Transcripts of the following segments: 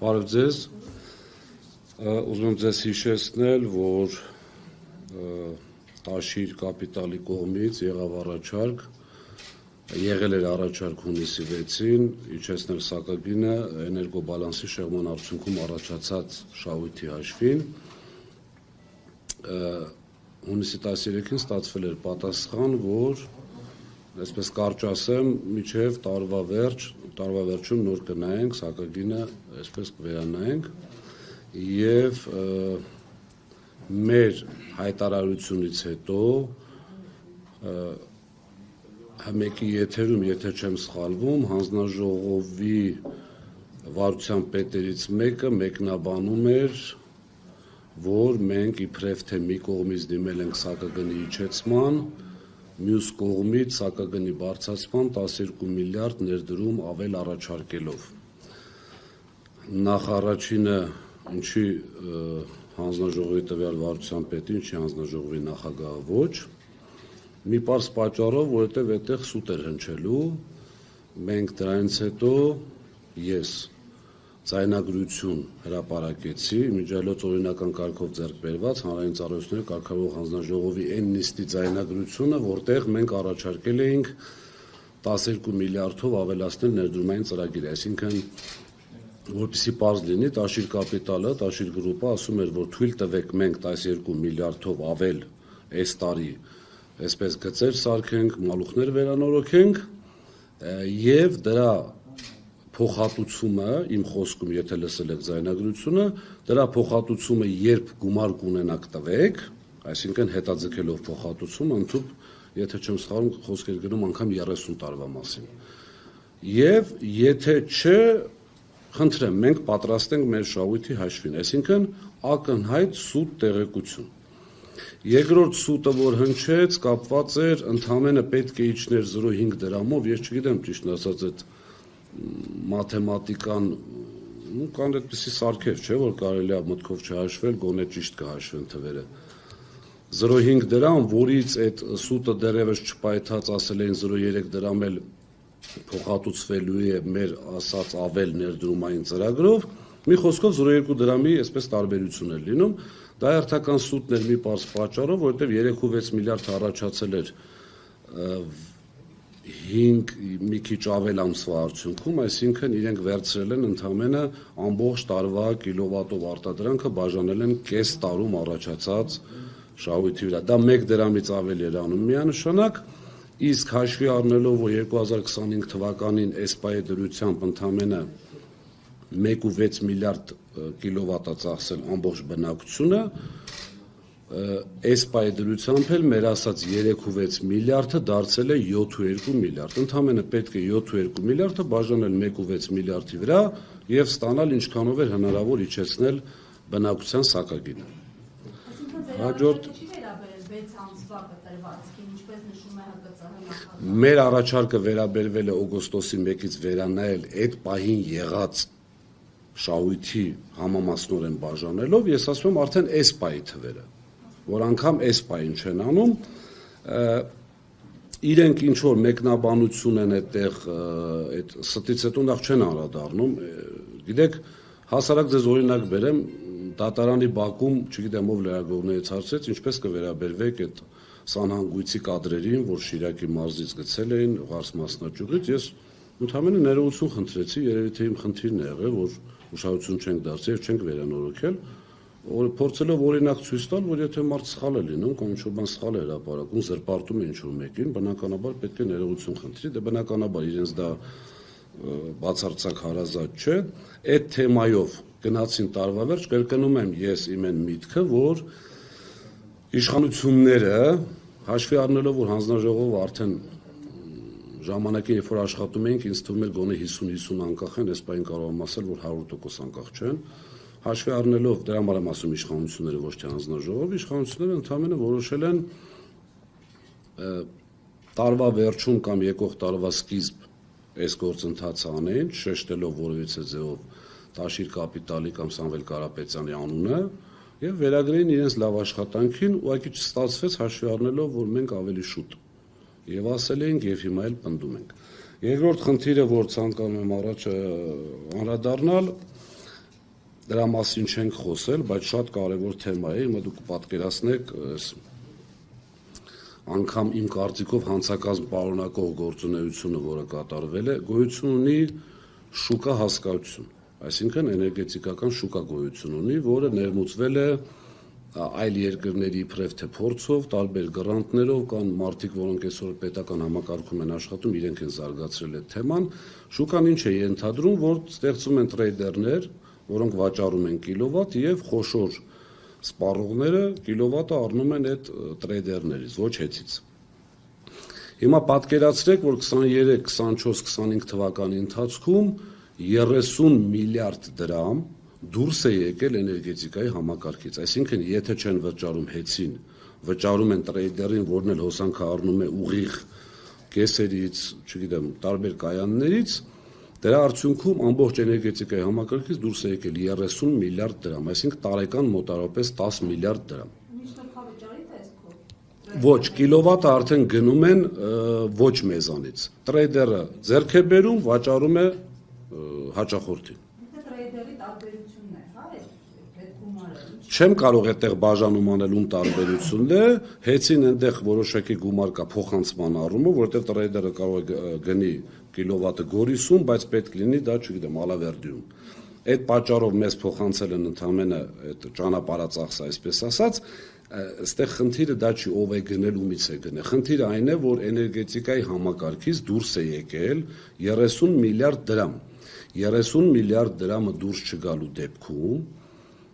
Բարև ձեզ, ուզում եմ ձեզ հիշեցնել, որ Տաշիր կապիտալի կողմից եղել էր առաջարկ հունիսի 6-ին, իջեցնել սակագինը էներգոբալանսի շեղման արդյունքում առաջացած շահույթի հաշվին, հունիսի 13-ին ստացվել էր պատասխան, որ այսպես կարճ ասեմ, մինչև տարվա վերջում նոր կնայենք, սակագինը այսպես կվերանայենք և մեր հայտարարությունից հետո մեկի եթերում, եթե չեմ սխալվում, հանձնաժողովի վարչության պետերից մեկը մեկնաբանում էր, որ մենք իբրև թե մի կողմից դիմել ենք սակագնի իջեցման, մյուս կողմից սակագնի բարձրացման 12 միլիարդ ներդրում ավել առաջարկելով։ Նախ առաջինը, ինչի հանձնաժողովի տվյալ վարչության պետին, ինչի հանձնաժողովի նախագահը ոչ, մի պարզ պատճառով, որովհետև այդտեղ սուտ էր հնչելու, մենք դրանից հետո ես ձայնագրություն հրապարակեցի, իմիջիայլոց օրինական կարգով ձեռք բերված հանրային ծառայությունների կարգավորող հանձնաժողովի այն նիստի ձայնագրությունը, որտեղ մենք առաջարկել էինք 12 միլիարդով ավելացնել ներդրումային ծրագիրը, այսինքն որպեսզի պարզ լինի, Տաշիր կապիտալը, Տաշիր գրուպը ասում էր, որ թույլ տվեք մենք 12 միլիարդով ավել այս տարի այսպես գծեր սարքենք, մալուխներ վերանորոգենք և դրա փոխհատուցումը, իմ խոսքում, եթե լսել եք ձայնագրությունը, դրա փոխհատուցումը երբ գումար կունենաք տվեք, այսինքն հետաձգելով փոխհատուցումը, ընդհուպ, եթե չեմ սխալվում, խոսք էր գնում անգամ 30 տարվա մասին։ Եվ եթե չէ, խնդրեմ, մենք պատրաստ ենք մեր շահույթի հաշվին, այսինքն ակնհայտ սուտ տեղեկություն։ Երկրորդ սուտը, որ հնչեց, կապված էր ընդամենը պետք է իջներ 0.5 դրամով, ես չգիտեմ ճիշտ ասած այդ մաթեմատիկան, կան այդպիսի սարքեր, չէ, որ կարելի է մտքով չհաշվել, գոնե ճիշտ կհաշվեն թվերը։ 0.5 դրամ, որից այդ սուտը դեռևս չպայթած ասել էին 0.3 դրամ էլ փոխհատուցվելու է մեր ասած ավել ներդրումային ծրագրով, մի խոսքով 0.2 դրամի այսպես տարբերություն էր լինում, դա հերթական սուտն էր մի պարզ պատճառով, որովհետև 3.6 միլիարդ առաջացել էր 5 մի քիչ ավել ամսվա արդյունքում, այսինքն իրենք վերցրել են ընդամենը ամբողջ տարվա կիլովատով արտադրանքը բաժանել են կես տարում առաջացած շահույթի վրա, դա 1 դրամից ավել էր անում միանշանակ, իսկ հաշվի առնելով, որ 2025 թվականին էսպայի դրությամբ ընդամենը 1.6 միլիարդ կիլովատ է ծախսել ամբողջ բնակչությունը, էսպայի դրությամբ էլ մեր ասած 3.6 միլիարդը դարձել է 7.2 միլիարդ, ընդամենը պետք է 7.2 միլիարդը բաժանել 1.6 միլիարդի վրա և ստանալ ինչքանով էր հնարավոր իջեցնել բնակչության սակագինը։ Հաջորդ մեր առաջարկը վերաբերվել է օգոստոսի 1-ից վերանայել այդ պահին եղած շահույթի համամասնորեն բաժանելով, ես ասում եմ արդեն էսպայի թվերը, որ անգամ էսպային չեն անում, իրենք ինչ-որ մեկնաբանություն են այդտեղ, ստից հետո նախ չեն անդրադառնում, գիտեք, հասարակ ձեզ օրինակ բերեմ, դատարանի բակում, չգիտեմ ով լրագրողներից հարցրեց, ինչպես կվերաբերվեք այդ սանհանգույցի կադրերին, որ Շիրակի մարզից գցել էին Ղարս մասնաճյուղից, ես ընդամենը ներողություն խնդրեցի, երևի թե իմ խնդիրն է եղել, որ ուշադրություն չենք դարձել, չենք վերանորոգել, փորձելով օրինակ ցույց տալ, որ եթե մարդ սխալ է լինում, կամ ինչ-որ բան սխալ է հրապարակում, զրպարտում է ինչ-որ մեկին, բնականաբար պետք է ներողություն խնդրի, դե բնականաբար իրենց դա բացարձակ հարազատ չէ, այդ թեմայով գնացին տարվա վերջ, կրկնում եմ ես իմ այն միտքը, որ իշխանությունները, հաշվի առնելով, որ հանձնաժողովը արդեն ժամանակին, երբ որ աշխատում էինք, ինձ թվում էր գոնե 50-50 անկախ են, այս պահին կարող եմ ասել, որ 100% անկախ չեն, հաշվի առնելով, դրա համար եմ ասում իշխանությունները, ոչ թե հանձնաժողովը, իշխանությունները ընդամենը որոշել են տարվա վերջում կամ եկող տարվա սկիզբ այս գործընթացը անեն, շեշտելով որևիցե ձևով Տաշիր կապիտալի կամ Սամվել Կարապետյանի անունը և վերագրեին իրենց լավ աշխատանքին, ուղղակի չստացվեց հաշվի առնելով, որ մենք ավելի շուտ եւ ասել էինք եւ հիմա էլ պնդում ենք։ Երկրորդ խնդիրը, որ ցանկանում եմ առաջ անդրադառնալ, դրա մասին չենք խոսել, բայց շատ կարևոր թեմա է, հիմա դուք պատկերացնեք, անգամ իմ կարծիքով հանցակազմ պարունակող գործունեությունը, որը կատարվել է, գոյություն ունի շուկա հասկացություն, այսինքն էներգետիկական շուկա գոյություն ունի, որը ներմուծվել է այլ երկրների իբրև թե փորձով, տարբեր գրանտներով, կան մարդիկ, որոնք այսօր պետական համակարգում են աշխատում, իրենք են զարգացրել այդ թեման, շուկան ինչ է ենթադրում, որ ստեղծում են տրեյդերներ, որոնք վաճառում են կիլովատ եւ խոշոր սպառողները կիլովատը առնում են այդ տրեյդերներից, ոչ հեծից։ Հիմա պատկերացրեք, որ 23, 24, 25 թվականի ընթացքում 30 միլիարդ դրամ դուրս է եկել էներգետիկայի համակարգից, այսինքն եթե չեն վճարում հեծին, վճարում են տրեյդերին, որն էլ հոսանքը առնում է ուղիղ կեսերից, չգիտեմ, տարբեր կայաններից, դրա արդյունքում ամբողջ էներգետիկայի համակարգից դուրս է եկել 30 միլիարդ դրամ, այսինքն տարեկան մոտավորապես 10 միլիարդ դրամ։ Ոչ, կիլովատը արդեն գնում են ոչ մեզանից։ Տրեյդերը ձեռք է բերում, վաճառում է հաճախորդին։ Չեմ կարող այդտեղ բաժանում անել ում տարբերությունն է, հեծին այնտեղ որոշակի գումար կա փոխանցման առումով, որտեղ տրեյդերը կարող է գնի կիլովատը Գորիսում, բայց պետք լինի դա, չգիտեմ, Ալավերդիում։ Այդ պատճառով մեզ փոխանցել են ընդամենը այդ ճանապարհածախսը, այսպես ասած, այստեղ խնդիրը դա չի ով է գնել, ումից է գնել։ Խնդիրը այն է, որ էներգետիկայի համակարգից դուրս է եկել 30 միլիարդ դրամ։ 30 միլիարդ դրամը դուրս չգալու դեպքում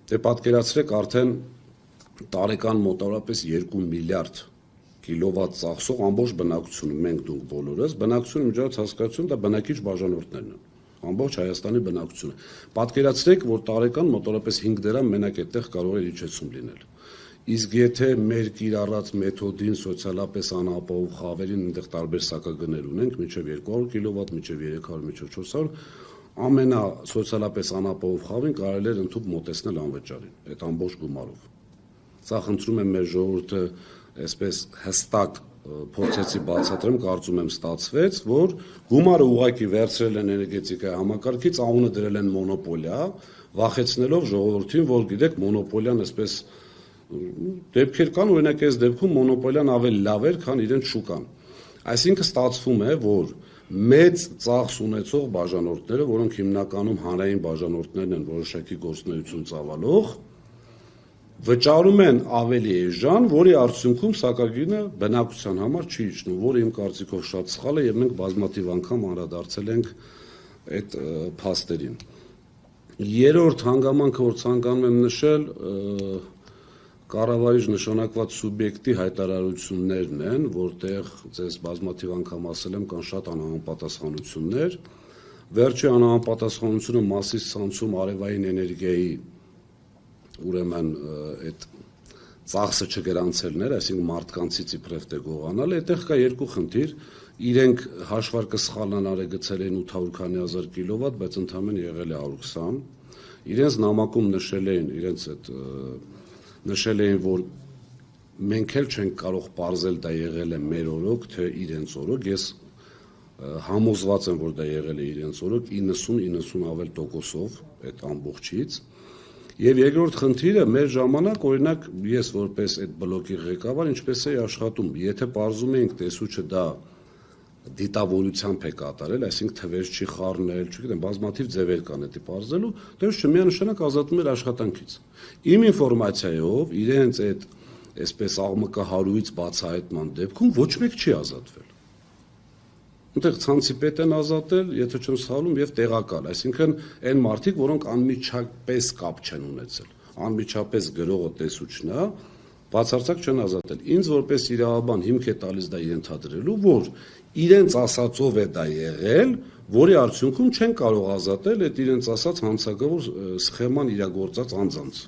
դե պատկերացրեք արդեն տարեկան մոտավորապես 2 միլիարդ կիլովատ ծախսող ամբողջ բնակչությունը, մենք դուք բոլորս, բնակչությունը միջազգային հասկացություն, դա բնակիչ բաժանորդներն են, ամբողջ Հայաստանի բնակչությունը։ Պատկերացրեք, որ տարեկան մոտավորապես 5 դրամ մենակ այդտեղ կարող է իջեցում լինել։ Իսկ եթե մեր կիրառած մեթոդին սոցիալապես անապահով խավերին այնտեղ տարբեր սակագներ ունենք, մինչև 200 կիլովատ, մինչև 300, մինչև 400, ամենա սոցիալապես անապահով խավին կարելի է ընդհանուր մոտեցնել անվճարին, այդ ամբողջ գումարով։ Սա խնդրում եմ մեր ժողովուրդը այսպես հստակ փորձեցի բացատրեմ, կարծում եմ ստացվեց, որ գումարը ուղղակի վերցրել են էներգետիկայի համակարգից, անունը դրել են մոնոպոլիա, վախեցնելով ժողովրդին, որ գիտեք, մոնոպոլիան այսպես դեպքեր կան, օրինակ այս դեպքում մոնոպոլիան ավելի լավ էր, քան իրենց շուկան։ Այսինքն ստացվում է, որ մեծ ծախս ունեցող բաժանորդները, որոնք հիմնականում հանրային բաժանորդներն են, որոշակի գործունեություն ծավալող, վճարում են ավելի էժան, որի արդյունքում սակագինը բնակության համար չի իջնում, որը իմ կարծիքով շատ սխալ է եւ մենք բազմաթիվ անգամ անդրադարձել ենք այդ փաստերին։ Երրորդ հանգամանքը, որ ցանկանում եմ նշել, կառավարիչ նշանակված սուբյեկտի հայտարարություններն են, որտեղ ձեզ բազմաթիվ անգամ ասել եմ, կան շատ անհամապատասխանություններ։ Վերջի անհամապատասխանությունը Մասիս ցանցում արևային էներգիայի ուրեմն այդ ծախսը չգրանցելն էր, այսինքն մարդկանցից իբրև թե գողանալ, այդտեղ կա երկու խնդիր, իրենք հաշվարկը սխալն արագեցել են 800 քանի հազար կիլովատ, բայց ընդամենը եղել է 120, իրենց նամակում նշել էին, որ մենք էլ չենք կարող պարզել դա եղել է մեր օրոք, թե իրենց օրոք, ես համոզված եմ, որ դա եղել է իրենց օրոք 90-90 ավել տոկոսով այդ ամբողջից։ Եվ երկրորդ խնդիրը մեր ժամանակ, օրինակ, ես որպես այդ բլոկի ղեկավար, ինչպես էի աշխատում, եթե պարզում էինք տեսուչը դա դիտավորությամբ է կատարել, այսինքն թվեր չի խառնել, չգիտեմ, բազմաթիվ ձևեր կան դա պարզելու, տեսուչը միանշանակ ազատում էր աշխատանքից։ Իմ ինֆորմացիայով իրենց այդ այսպես աղմկահարույց բացահայտման դեպքում ոչ մեկ չի ազատվել։ Այնտեղ ցանցի պետ են ազատել, եթե չեմ սխալվում, եւ տեղակալ, այսինքն այն մարդիկ, որոնք անմիջապես կապ չեն ունեցել, անմիջապես գրողը տեսուչն է, բացարձակ չեն ազատել։ Ինձ որպես իրավաբան հիմք է տալիս դա ենթադրելու, որ իրենց ասածով է դա եղել, որի արդյունքում չեն կարող ազատել այդ իրենց ասած հանցագավոր սխեման իրագործած անձանց։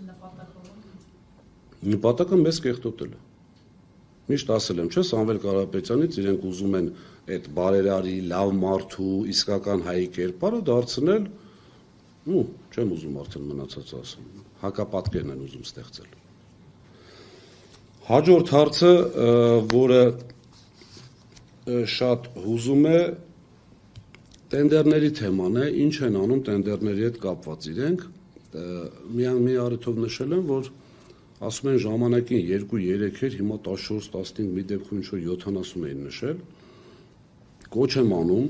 Նպատակը մեզ կեղտոտել է։ Միշտ ասել եմ, չէ՞, Սամվել Կարապետյանից իրենք ուզում են այդ բարերարի, լավ մարդու, իսկական հայի կերպարը դարձնել, չեմ ուզում արդեն մնացած ասեմ, հակապատկերն են ուզում ստեղծել։ Հաջորդ հարցը, որը շատ հուզում է, տենդերների թեման է, ինչ են անում տենդերների հետ կապված իրենք, մի առիթով նշել եմ, որ ասում են ժամանակին 2-3 էր, հիմա 14-15 մի դեպքում ինչ-որ 70 էին նշել, կոչ եմ անում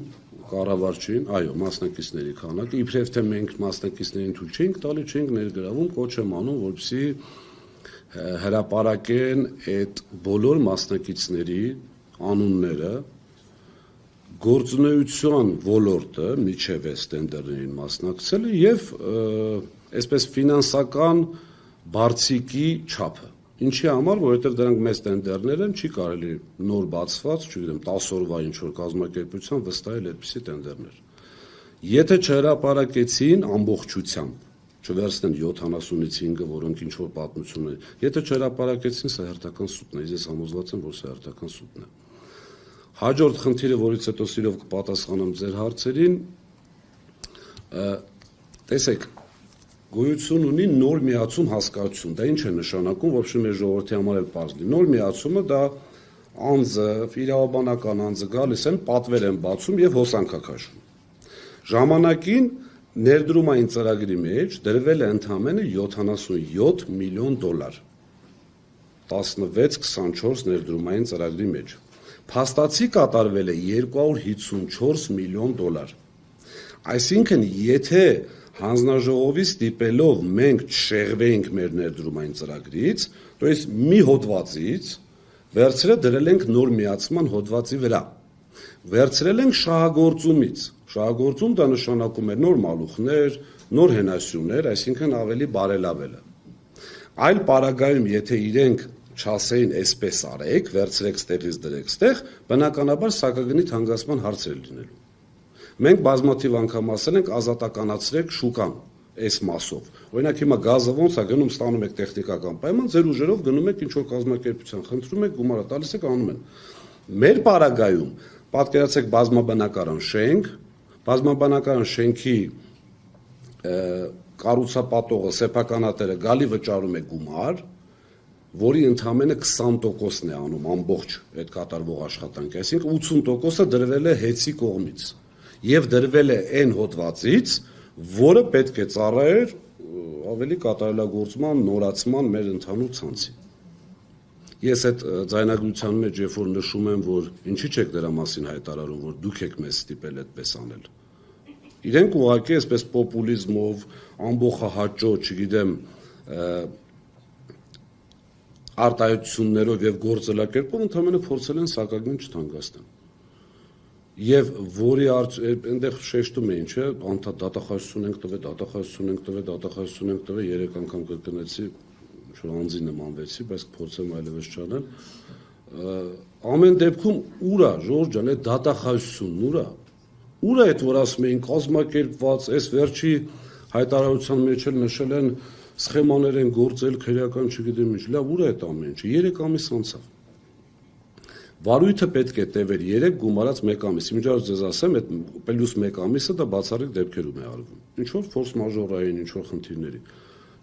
կառավարչին, այո, մասնակիցների քանակը, իբրև թե մենք մասնակիցներին թույլ չենք տալի, չենք ներգրավում, կոչ եմ անում, որպեսզի հրապարակեն այդ բոլոր մասնակիցների անունները, գործունեության ոլորտը միջև է տենդերներին մասնակցելը եւ այսպես ֆինանսական բարձիկի չափը։ Ինչի համար, որովհետև դրանք մեծ տենդերներ են, չի կարելի նոր բացված, չգիտեմ, 10 օրվա ինչ-որ կազմակերպության վստահել այդպիսի տենդերներ։ Եթե չհրապարակեցին ամբողջությամբ, չվերցնեն 70-ից 5-ը, որոնք ինչ-որ պատմություն են, եթե չհրապարակեցին, սա հերթական սուտն է, ես համոզված եմ, որ սա հերթական սուտն է։ Հաջորդ խնդիրը, որից հետո սիրով կպատասխանեմ ձեր հարցերին, տեսեք, գոյություն ունի նոր միացում հասկացություն, դա ինչ է նշանակում, ոչ մեր ժողովրդի համար էլ պարզ լինի։ Նոր միացումը դա անձը, իրավաբանական անձը գալիս են, պատվեր են բացում եւ հոսանք է քաշում։ Ժամանակին ներդրումային ծրագրի մեջ դրվել է ընդամենը $77 միլիոն, 16-24 ներդրումային ծրագրի մեջ։ Փաստացի կատարվել է $254 միլիոն։ Այսինքն, եթե հանձնաժողովի ստիպելով մենք չշեղվեինք մեր ներդրումային ծրագրից, то есть մի հոդվածից վերցրել դրել ենք նոր միացման հոդվածի վրա։ Վերցրել ենք շահագործումից։ Շահագործում դա նշանակում է նոր մալուխներ, նոր հենասյուներ, այսինքն ավելի բարելավելը։ Այլ պարագայում, եթե իրենք չասեին այսպես արեք, վերցրեք ստեղից դրեք ստեղ, բնականաբար սակագնի թանկացման հարցեր լինելու։ Մենք բազմաթիվ անգամ ասել ենք ազատականացրեք շուկան այս մասով։ Օրինակ հիմա գազը ոնց է գնում, ստանում եք տեխնիկական պայման, ձեր ուժերով գնում եք ինչ-որ կազմակերպության, խնդրում եք, գումարը տալիս եք, անում են։ Մեր պարագայում պատկերացեք բազմաբնակարան շենք, բազմաբնակարան շենքի կառուցապատողը, սեփականատերը գալի վճարում է գումար, որի ընդամենը 20%-ն է անում ամբողջ այդ կատարվող աշխատանքի, այսինքն 80%-ը դրվել է հետի կողմից եւ դրվել է այն հոդվածից, որը պետք է ծառայեր ավելի կատարելագործման, նորացման մեր ընդհանուր ցանցի։ Ես այդ ձայնագրության մեջ երբ որ նշում եմ, որ ինչի՞ չեք դրա մասին հայտարարում, որ դուք եք մեզ ստիպել այդպես անել։ Իրենք ուղղակի այսպես պոպուլիզմով, ամբողջահաճո, չգիտեմ, արտահայտություններով եւ գործելակերպով ընդհանրապես փորձել են սակագին չթանկացնել։ Եվ որի այնտեղ շեշտում էին, չէ, անդադ դատախազություն ենք տվել, դատախազություն ենք տվել, դատախազություն ենք տվել, 3 անգամ կրկնեցի, ինչ-որ անձի նմանվեցի, բայց փորձեմ այլևս չանել։ Ամեն դեպքում ուր է, Ժորժ ջան, այդ դատախազությունն ուր է։ Ուր է այդ, որ ասում էին կազմակերպված, այս վերջի հայտարարության մեջ էլ նշել են սխեմաներ են գործել, քրեական չգիտեմ ինչ, լավ, ուր է այդ ամեն ինչը, 3 ամիս անցավ։ Վարույթը պետք է տևեր 3 գումարած 1 ամիս։ Իմիջիայլոց ձեզ ասեմ, այդ պլյուս 1 ամիսը դա բացառիկ դեպքերում է արվում։ Ինչ որ ֆորս մաժորային, ինչ որ խնդիրների։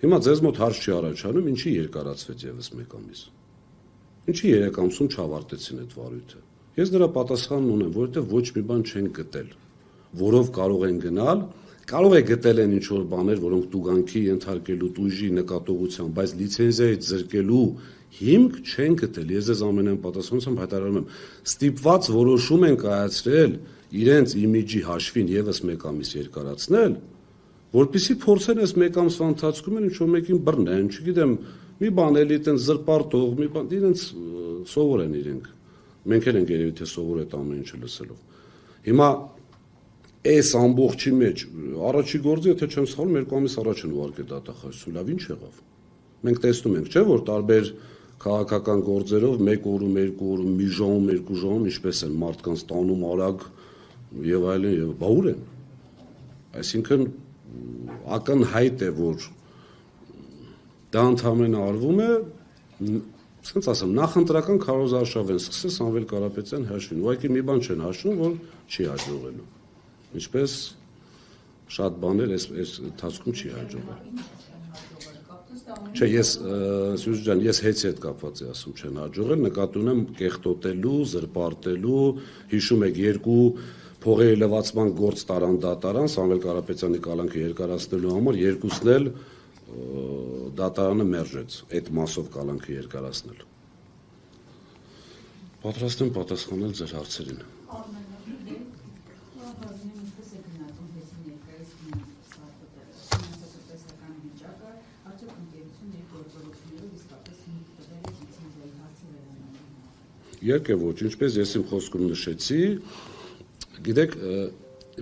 Հիմա ձեզ մոտ հարց չի առաջանում, ինչի երկարացվեց եւս 1 ամիս։ Ինչի 3 ամսում չավարտեցին այդ վարույթը։ Ես դրա պատասխանն ունեմ, որովհետեւ ոչ մի բան չեն գտել, որով կարող են գնալ, կարող է գտել են ինչ որ բաներ, որոնք տուգանքի ենթարկելու, տույժի նկատողության, բայց լիցենզիայից զրկելու հիմք չեն գտել։ Ես ձեզ ամենայն պատասխանությամբ հայտարարում եմ, ստիպված որոշում են կայացրել իրենց իմիջի հաշվին եւս 1 ամիս երկարացնել, որպեսզի փորձեն այս 1 ամսվա ընթացքում ինչ-որ մեկին բռնեն, չգիտեմ, մի բան էլի այդպես զրպարտող, մի բան, իրենց սովոր են իրենք։ Մենք էլ ենք երևի թե սովոր այդ ամեն ինչը լսելով։ Հիմա այս ամբողջի մեջ առաջի գործը, եթե չեմ սխալվում, 2 ամիս առաջ են ուղարկել դատախազություն, լավ ինչ եղավ։ Մենք տեսնում ենք, չէ՞, որ տարբեր քաղաքական գործերով 1 օրում, 2 օրում, մի ժամ, 2 ժամ, ինչպես են մարդկանց տանում արագ եւ այլն եւ բա ուր են։ Այսինքն ակնհայտ է, որ դա ընդհանրապես արվում է, ասենց ասեմ, նախընտրական քարոզարշավ են սկսել Սամվել Կարապետյան հաշվին։ Ուղղակի մի բան չեն հաշվում, որ չի հաջողելու։ Ինչպես շատ բաներ այս ընթացքում չի հաջողել։ Չէ, ես Սյունի ջան, ես հեծի հետ կապված եմ ասում չեն հաջողել, նկատի ունեմ կեղտոտելու, զրպարտելու, հիշում եք 2 փողերի լվացման գործ տարան դատարան Սամվել Կարապետյանի կալանքը երկարացնելու համար երկուսն էլ դատարանը մերժեց այդ մասով կալանքը երկարացնել։ Պատրաստ եմ պատասխանել ձեր հարցերին։ Երկե ոչ, ինչպես ես իմ խոսքում նշեցի, գիտեք,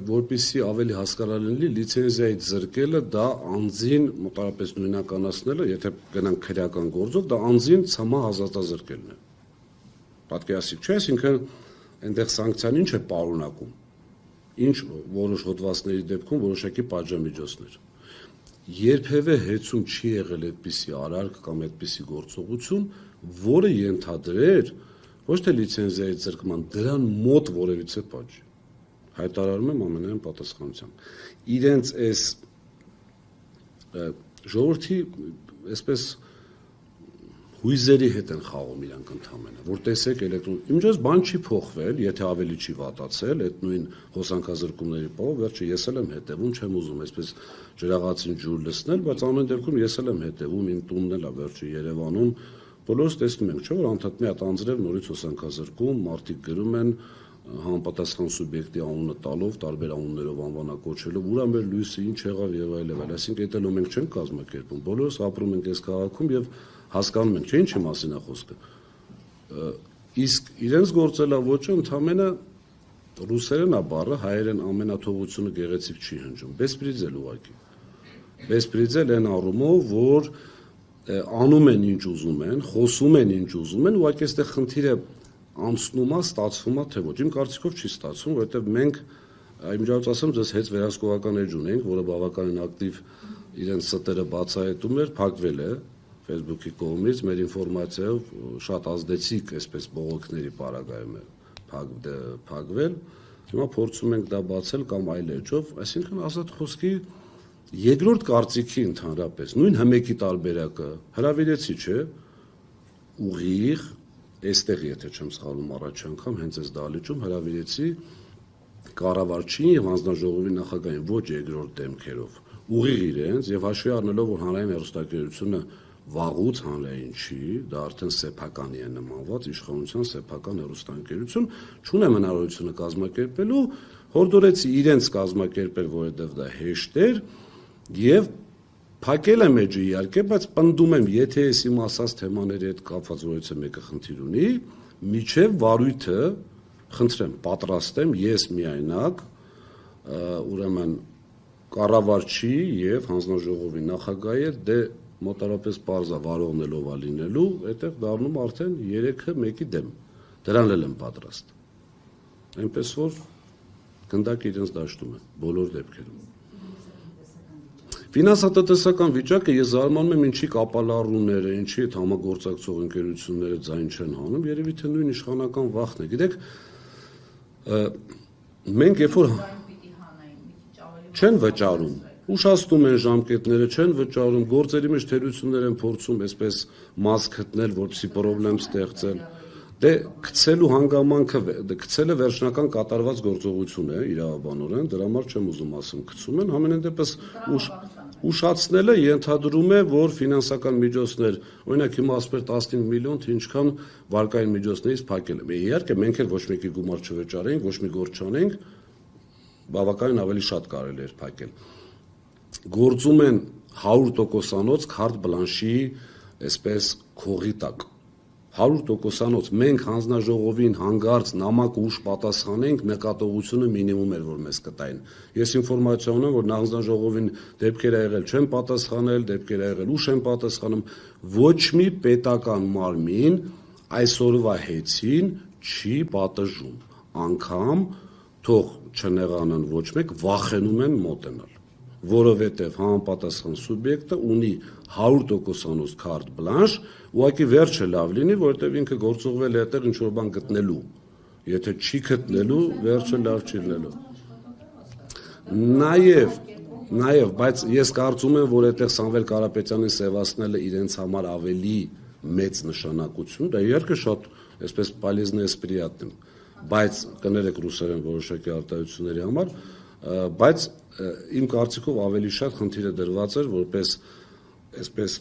որպեսզի ավելի հասկանալի լինի, լիցենզիայի զրկելը դա անձին մոտավորապես նույնականացնելը, եթե գնանք քրեական գործով, դա անձին ցամա ազատազրկելն է։ Պատկերացիք չէ, այսինքն այնտեղ սանկցիան ինչ է պարունակում, ինչ որոշ հոդվածների դեպքում որոշակի պատժամիջոցներ։ Երբևէ հեծում չի եղել այդպիսի արարք կամ այդպիսի գործողություն, որը ենթադրեր ոչ թե լիցենզիայի զրկման, դրան մոտ որևիցե պատժ։ Հայտարարում եմ ամենայն պատասխանությամբ։ Իրենց այս ժողովրդի այսպես հույզերի հետ են խաղում իրանք ընդհանրապես, որ տեսեք իմիջիայլոց բան չի փոխվել, եթե ավելի չի վատացել, այդ նույն հոսանքազրկումների պահով, վերջը ես էլ եմ հետևում, չեմ ուզում այսպես ջրաղացին ջուր լցնել, բայց ամեն դեպքում ես էլ եմ հետևում, իմ տունն էլ է վերջը Երևանում, բոլորս տեսնում ենք, չէ՞ որ անդադ մի հատ անձրև նորից հոսանքազրկում, մարդիկ գրում են համապատասխան սուբյեկտի անունը տալով, տարբեր անուններով անվանակոչելով, ուրա մեր լույսը ինչ եղավ եւ այլն, այսինքն այդ էլ մենք չենք կազմակերպում, բոլորս ապրում ենք այս քաղաքում եւ հասկանում ենք, չէ՞ ինչի մասին է խոսքը։ Իսկ իրենց գործելավոճը ընդհանրապես ռուսերեն է բառը, հայերեն ամենաթողությունը գեղեցիկ չի հնչում, բեսպրիձել ուղղակի։ Բեսպրիձել այն առումով, որ անում են ինչ ուզում են, խոսում են ինչ ուզում են, ուղղակի այստեղ խնդիրը անցնում է, ստացվում է, թե ոչ։ Իմ կարծիքով չի ստացվում, որովհետև մենք իմիջիայլոց ասեմ, ձեզ հետ վերահսկողական էջ ունենք, որը բավականին ակտիվ իրենց ստերը բացահայտում էր, փակվել է Facebook-ի կողմից, մեր ինֆորմացիայով շատ ազդեցիկ այսպես բողոքների պարագայում է փակվել։ Հիմա փորձում ենք դա բացել կամ այլ էջով, այսինքն ազատ խոսքի երկրորդ կարծիքի ընդհանրապես, նույն հմեկի տարբերակը հրավիրեցի, չէ, ուղիղ, այստեղ եթե չեմ սխալվում առաջ անգամ հենց այս դահլիճում հրավիրեցի կառավարչին եւ հանձնաժողովի նախագահին ոչ երկրորդ դեմքերով, ուղիղ իրենց եւ հաշվի առնելով, որ հանրային հեռուստատեսությունը վաղուց հանրային չի, դա արդեն սեփականի է նմանված, իշխանության սեփական հեռուստաընկերություն, չունեմ հնարավորությունը կազմակերպելու, հորդորեցի իրենց կազմակերպել, որովհետև դա հեշտ էր եւ փակել եմ էջը իհարկե, բայց պնդում եմ, եթե ես իմ ասած թեմաների հետ կապված որևիցե մեկը խնդիր ունի, միջև վարույթը, խնդրեմ, պատրաստ եմ ես միայնակ, ուրեմն կառավարչի եւ հանձնաժողովի նախագահի դե մոտարապես պարզա վարողնելով է լինելու, այդտեղ դառնում արդեն 3-ը 1-ի դեմ։ Դրան էլ եմ պատրաստ։ Այնպես որ գնդակը իրենց դաշտում է բոլոր դեպքերում։ Ֆինանսատնտեսական վիճակը ես զարմանում եմ ինչի կապալառուները, ինչի այդ համագործակցող ընկերությունները ձայն չեն հանում, երևի թե նույն իշխանական վախն է։ Գիտեք, մենք երբ որ չեն վճարում, ուշացնում են ժամկետները, չեն վճարում, գործերի մեջ թերություններ են փորձում այսպես մաս գտնել, որպեսզի խնդրեմ ստեղծել։ Դե գցելու հանգամանքը, գցելը վերջնական կատարված գործողություն է իրավաբանորեն, դրա համար չեմ ուզում ասեմ գցում են, համենայն դեպս ուշացնելը ենթադրում է, որ ֆինանսական միջոցներ, օրինակ հիմա ասում էր 15 միլիոն, թե ինչքան վարկային միջոցներից փակել եմ։ Իհարկե մենք էլ ոչ մեկի գումար չվճարենք, ոչ մի գործ չանենք, բավականին ավելի շատ կարելի էր փակել։ Գործում են 100%-անոց քարտ բլանշի այսպես քողի տակ 100%-անոց մենք հանձնաժողովին հանգարց նամակ ուշ պատասխանենք նկատողությունը մինիմում էր որ մեզ կտային ես ինֆորմացիա ունեմ որ հանձնաժողովին դեպքեր ա եղել չեն պատասխանել դեպքեր ա եղել ուշ են պատասխանում ոչ մի պետական մարմին այսօրվա հեծին չի պատժում անգամ թող չնեղանան ոչ մեկ վախենում են մոտենալ որովհետև համապատասխան սուբյեկտը ունի 100%-անոց քարտ բլանշ, ուղղակի վերջը լավ լինի, որովհետև ինքը գործողվել է այդտեղ ինչ-որ բան գտնելու։ Եթե չի գտնելու, վերջը լավ չի լինելու։ Նաև, բայց ես կարծում եմ, որ այդտեղ Սամվել Կարապետյանին սևացնելը իրենց համար ավելի մեծ նշանակություն, դա իհարկե շատ այսպես պոլեզնե էսպրիատն է։ բայց կներեք ռուսերեն որոշակի արտահայտությունների համար, բայց իմ կարծիքով ավելի շատ խնդիրը դրված էր որպես այսպես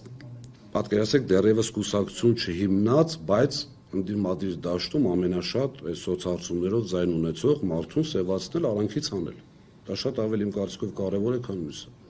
պատկերացրեք դեռևս կուսակցություն չհիմնած, բայց ընդդիմադիր դաշտում ամենաշատ այս սոցհարցումներով ձայն ունեցող մարդուն սևացնել, արանքից հանել։ Դա շատ ավելի իմ կարծիքով կարևոր է, քան մյուսը։